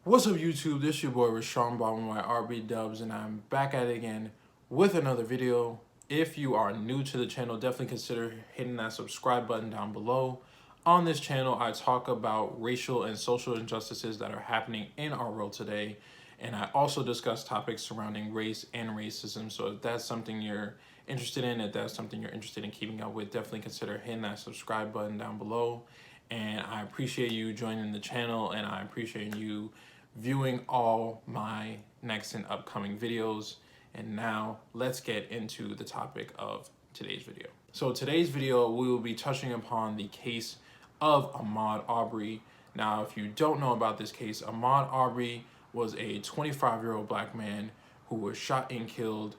What's up YouTube, this your boy Rashawn Ballin by RB Dubs, and I'm back at it again with another video. If you are new to the channel, definitely consider hitting that subscribe button down below. On this channel, I talk about racial and social injustices that are happening in our world today, and I also discuss topics surrounding race and racism. So if that's something you're interested in, if that's something you're interested in keeping up with, definitely consider hitting that subscribe button down below. And I appreciate you joining the channel, and I appreciate you viewing all my next and upcoming videos. And now let's get into the topic of today's video. So today's video, we will be touching upon the case of Ahmaud Arbery. Now, if you don't know about this case, Ahmaud Arbery was a 25-year-old black man who was shot and killed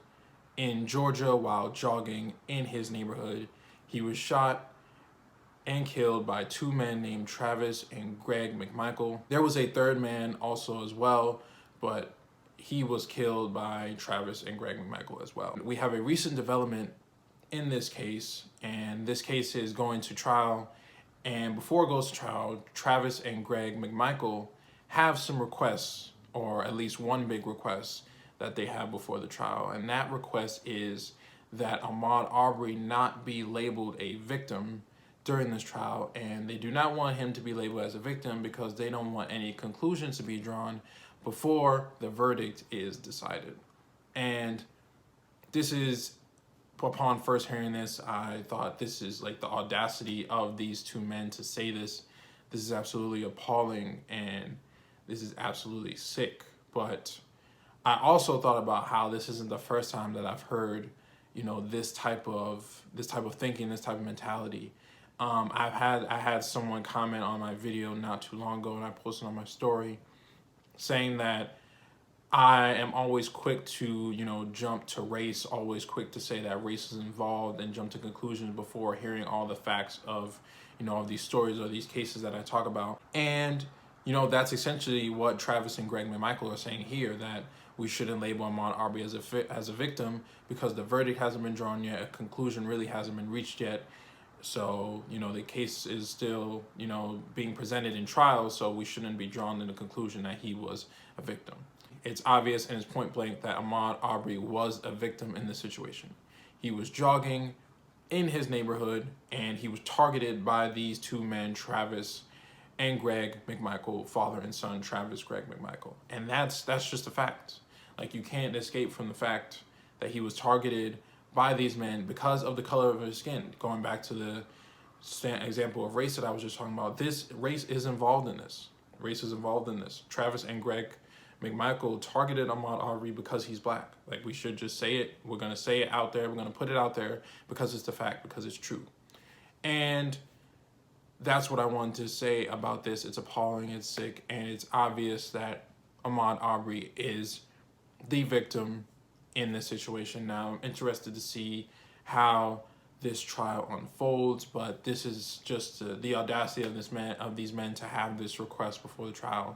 in Georgia while jogging in his neighborhood. He was shot and killed by two men named Travis and Greg McMichael. There was a third man also as well, but he was killed by Travis and Greg McMichael as well. We have a recent development in this case, and this case is going to trial. And before it goes to trial, Travis and Greg McMichael have some requests, or at least one big request that they have before the trial. And that request is that Ahmaud Arbery not be labeled a victim during this trial, and they do not want him to be labeled as a victim because they don't want any conclusions to be drawn before the verdict is decided. And this is, upon first hearing this, I thought this is like the audacity of these two men to say this. This is absolutely appalling, and this is absolutely sick. But I also thought about how this isn't the first time that I've heard, you know, this type of thinking, this type of mentality. I had someone comment on my video not too long ago, and I posted on my story saying that I am always quick to, you know, jump to race, always quick to say that race is involved and jump to conclusions before hearing all the facts of, you know, of these stories or these cases that I talk about. And, you know, that's essentially what Travis and Greg McMichael are saying here, that we shouldn't label Ahmaud Arbery as a victim because the verdict hasn't been drawn yet, a conclusion really hasn't been reached yet. So, you know, the case is still, you know, being presented in trial, so we shouldn't be drawn to the conclusion that he was a victim. It's obvious and it's point blank that Ahmaud Arbery was a victim in this situation. He was jogging in his neighborhood, and he was targeted by these two men, Travis and Greg McMichael, father and son, Travis, Greg McMichael. And that's just a fact. Like, you can't escape from the fact that he was targeted by these men because of the color of his skin. Going back to the example of race that I was just talking about, this race is involved in this. Race is involved in this. Travis and Greg McMichael targeted Ahmaud Arbery because he's black. Like, we should just say it. We're going to say it out there. We're going to put it out there because it's the fact, because it's true. And that's what I wanted to say about this. It's appalling, it's sick, and it's obvious that Ahmaud Arbery is the victim in this situation. Now, I'm interested to see how this trial unfolds, but this is just the audacity of these men to have this request before the trial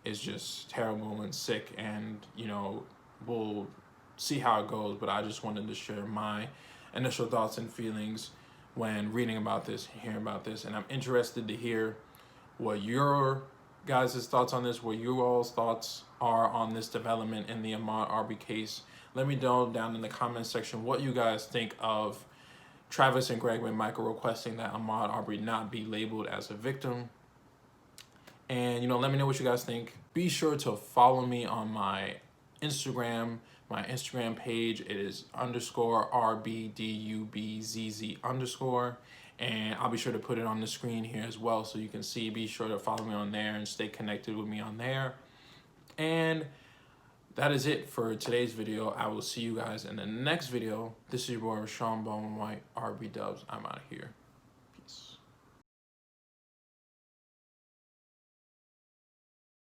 is just terrible and sick. And, you know, we'll see how it goes, but I just wanted to share my initial thoughts and feelings when reading about this, hearing about this, and I'm interested to hear what your guys' thoughts on this, what you all's thoughts are on this development in the Ahmaud Arbery case. Let me know down in the comments section what you guys think of Travis and Greg McMichael requesting that Ahmaud Arbery not be labeled as a victim. And, you know, let me know what you guys think. Be sure to follow me on my Instagram page. It is _RBDUBZZ_. And I'll be sure to put it on the screen here as well so you can see. Be sure to follow me on there and stay connected with me on there. And that is it for today's video. I will see you guys in the next video. This is your boy Rashawn Ballin White, RB Dubs. I'm out of here.